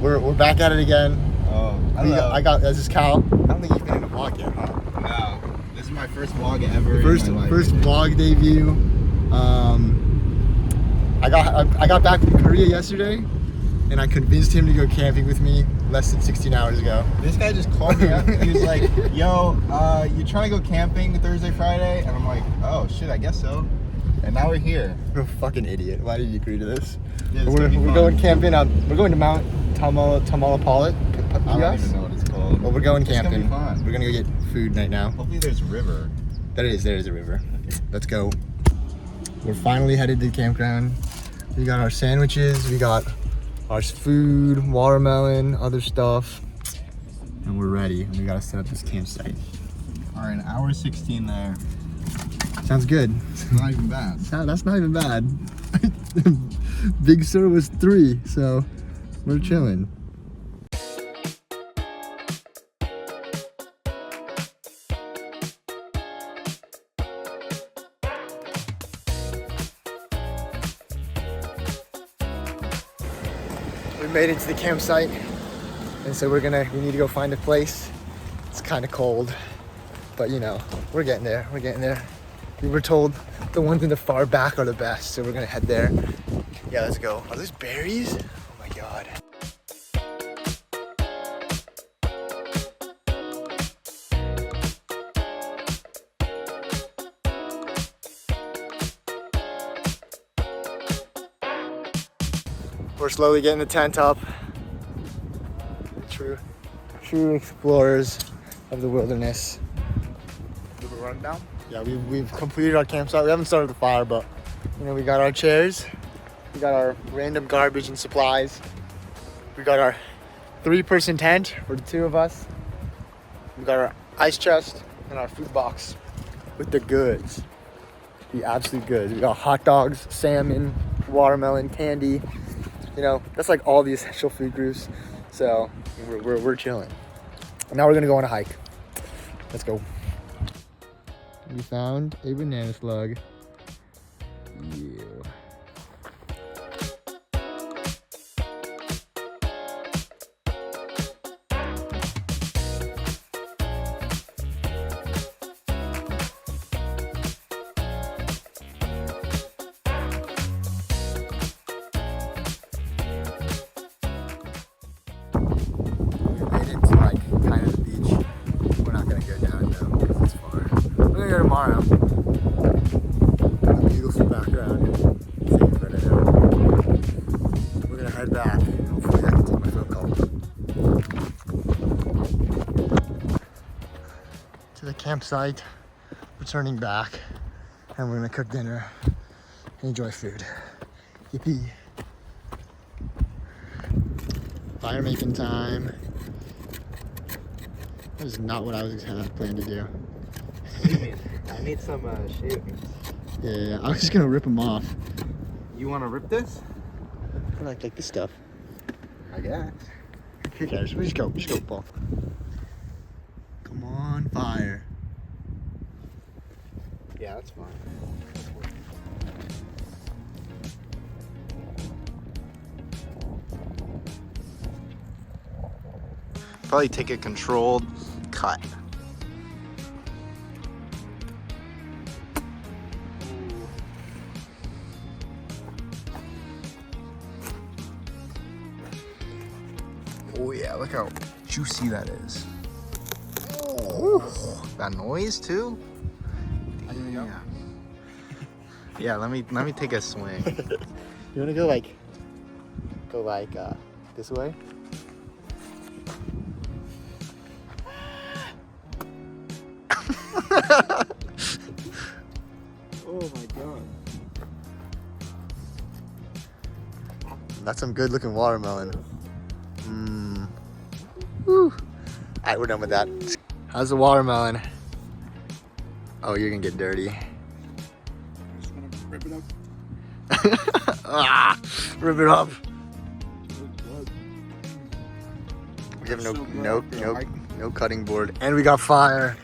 We're back at it again. Oh, This is Cal. I don't think you've been in a vlog yet, huh? No, this is my first vlog ever. First vlog debut. I got back from Korea yesterday, and I convinced him to go camping with me less than 16 hours ago. This guy just called me up. He was like, "Yo, you trying to go camping Thursday, Friday?" And I'm like, "Oh shit, I guess so." And now we're here. You're a fucking idiot. Why did you agree to this? Yeah, we're going camping. We're going to Mount Tamalpais. I don't even know what it's called. Well, we're going camping. It's gonna be fun. We're gonna go get food right now. Hopefully there's a river. There is a river. Okay. Let's go. We're finally headed to the campground. We got our sandwiches, we got our food, watermelon, other stuff, and we're ready. We gotta set up this campsite. All right, an hour 16 there. Sounds good. It's not even bad. That's not even bad. Big Sur was 3, so we're chilling. We made it to the campsite, and so we need to go find a place. It's kind of cold, but you know, we're getting there. We were told the ones in the far back are the best, so we're gonna head there. Yeah, let's go. Are those berries? Oh my god. We're slowly getting the tent up. True explorers of the wilderness. Did we run down? Yeah, we've completed our campsite. We haven't started the fire, but you know, we got our chairs, we got our random garbage and supplies, we got our 3-person tent for the 2 of us, we got our ice chest and our food box with the goods, the absolute goods. We got hot dogs, salmon, watermelon, candy. You know, that's like all the essential food groups. So we're chilling. And now we're gonna go on a hike. Let's go. We found a banana slug. Yeah. We made it to like kind of the beach. We're not gonna go down though because it's far. We're gonna go tomorrow. A beautiful background. Safe right now. We're gonna head back. Hopefully I can take my phone call. To the campsite. Returning back. And we're gonna cook dinner and enjoy food. Yippee. Fire making time. That is not what I was planning to do. I need some shavings. Yeah, I was just gonna rip them off. You want to rip this? I like this stuff. I guess. Who cares? We just go, Paul. Come on, fire. Yeah, that's fine. Probably take a controlled cut. Oh yeah, look how juicy that is. Oh, that noise too. Yeah. Yeah, let me take a swing. You wanna go like this way? Oh my god. That's some good looking watermelon. Woo. Alright, we're done with that. How's the watermelon? Oh, you're gonna get dirty. I'm just gonna rip it up. Rip it up. We have no cutting board. And we got fire.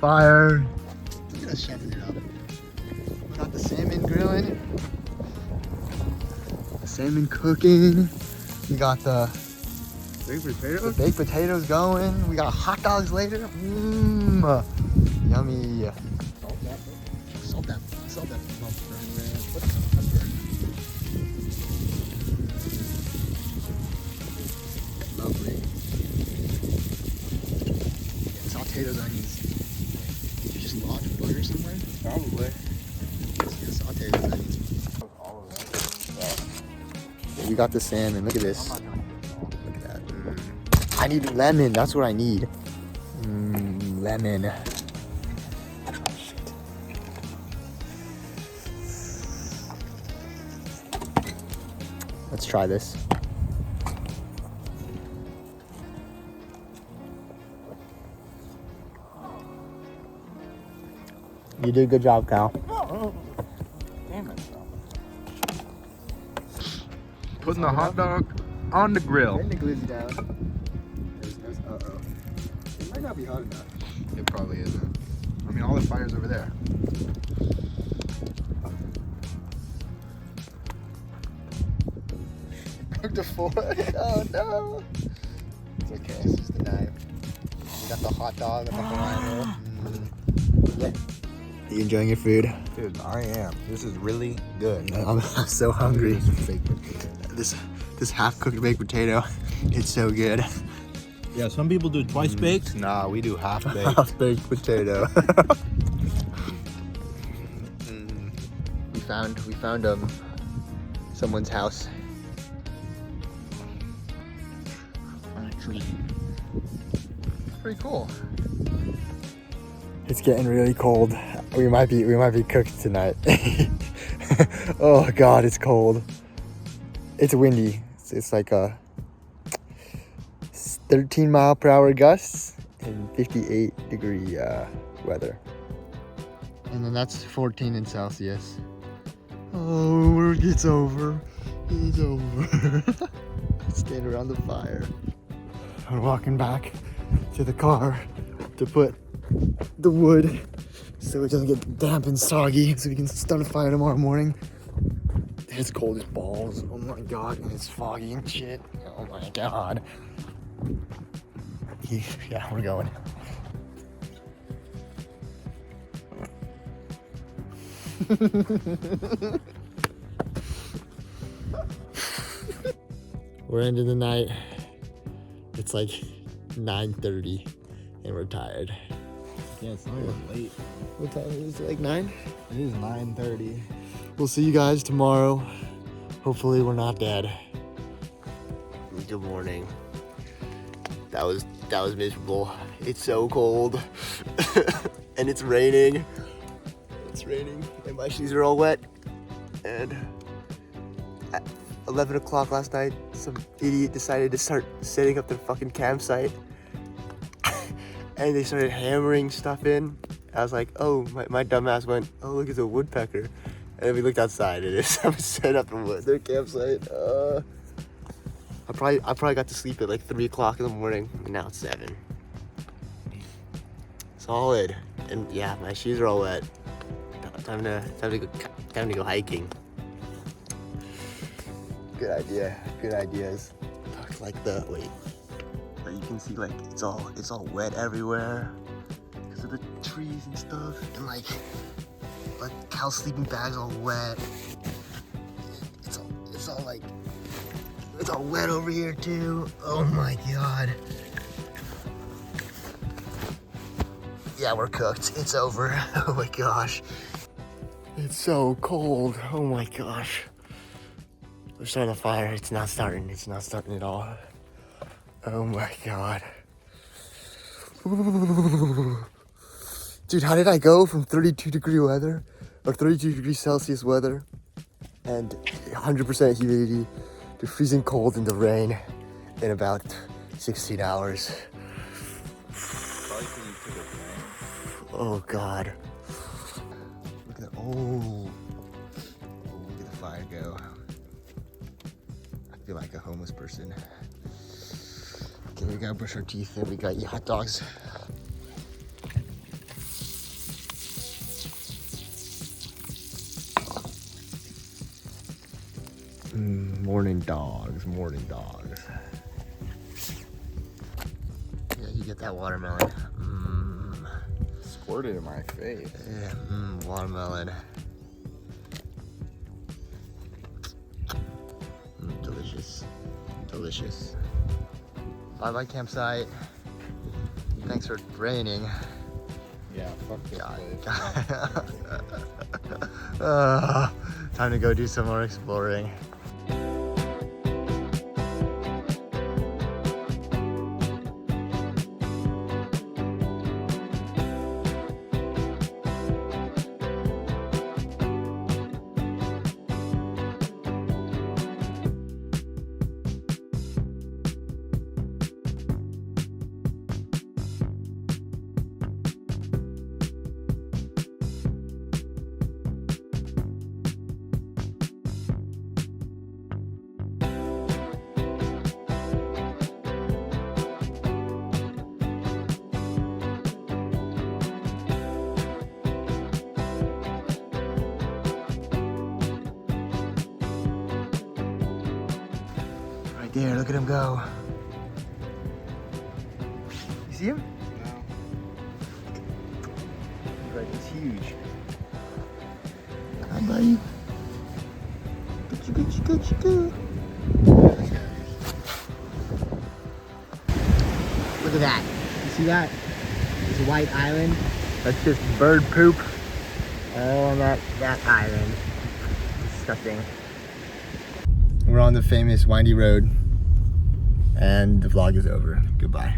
Fire. Look at us shoving it up. We got the salmon grilling. The salmon cooking. We got the Baked potatoes? baked potatoes going. We got hot dogs later. Mmm. Yummy. Salt that monster, man. Put some pepper. Lovely. And saute those onions. You just lodge butter somewhere? Probably. Just saute those onions. All of that. We got the salmon. Look at this. Look at that. I need lemon. That's what I need. Lemon. Shit. Let's try this. You did a good job, Kyle. Damn it. Putting the hot dog on the grill. Bend the glizzy down. Uh-oh. It might not be hot enough. It probably isn't. I mean, all the fire's over there. Broke the fork. Oh no. It's okay. It's just a knife. We got the hot dog and the Hawaiian roll. Yeah. Are you enjoying your food? Dude, I am. This is really good. I'm so hungry. This half-cooked baked potato, it's so good. Yeah, some people do twice baked. Nah, we do half baked. Half-baked potato. We found someone's house on a tree. Pretty cool. It's getting really cold. We might be cooked tonight. Oh God, it's cold. It's windy. It's like a 13-mile-per-hour gusts and 58-degree weather. And then that's 14 in Celsius. Oh, it's over. It's over. Stand around the fire. We're walking back to the car to put the wood so it doesn't get damp and soggy, so we can start a fire tomorrow morning. It's cold as balls. Oh my God, and it's foggy and shit. Oh my God. Yeah, we're going. We're ending the night. It's like 9:30 and we're tired. Yeah, it's not even late. What time is it? Like 9? It is 9:30. We'll see you guys tomorrow. Hopefully we're not dead. Good morning. That was miserable. It's so cold. And it's raining. It's raining and my shoes are all wet. And at 11 o'clock last night, some idiot decided to start setting up their fucking campsite. And they started hammering stuff in. I was like, oh, my dumb ass went, oh, look, it's a woodpecker. And then we looked outside and it's set up their campsite. I probably got to sleep at like 3 o'clock in the morning, and now it's 7. Solid. And yeah, my shoes are all wet. Time to go hiking. Good idea. Good ideas. Like wait, but you can see like it's all wet everywhere because of the trees and stuff, and like Cal's sleeping bag's all wet. It's all wet over here too. Oh my God. Yeah, we're cooked. It's over. Oh my gosh. It's so cold. Oh my gosh. We're starting a fire. It's not starting. It's not starting at all. Oh my God. Dude, how did I go from 32-degree weather or 32 degrees Celsius weather and 100% humidity to freezing cold in the rain in about 16 hours? Oh God. Look at that. Oh, look at the fire go. I feel like a homeless person. Okay, we gotta brush our teeth and we gotta eat hot dogs. Morning dogs, morning dogs. Yeah, you get that watermelon. Squirted in my face. Yeah, watermelon. Delicious. Delicious. Bye-bye campsite. Thanks for raining. Yeah, fuck this place. Time to go do some more exploring. Right there, look at him go. You see him? No. Right, he's huge. Hi, buddy. Good. Look at that. You see that? This white island. That's just bird poop all on that island. Disgusting. We're on the famous windy road, and the vlog is over. Goodbye.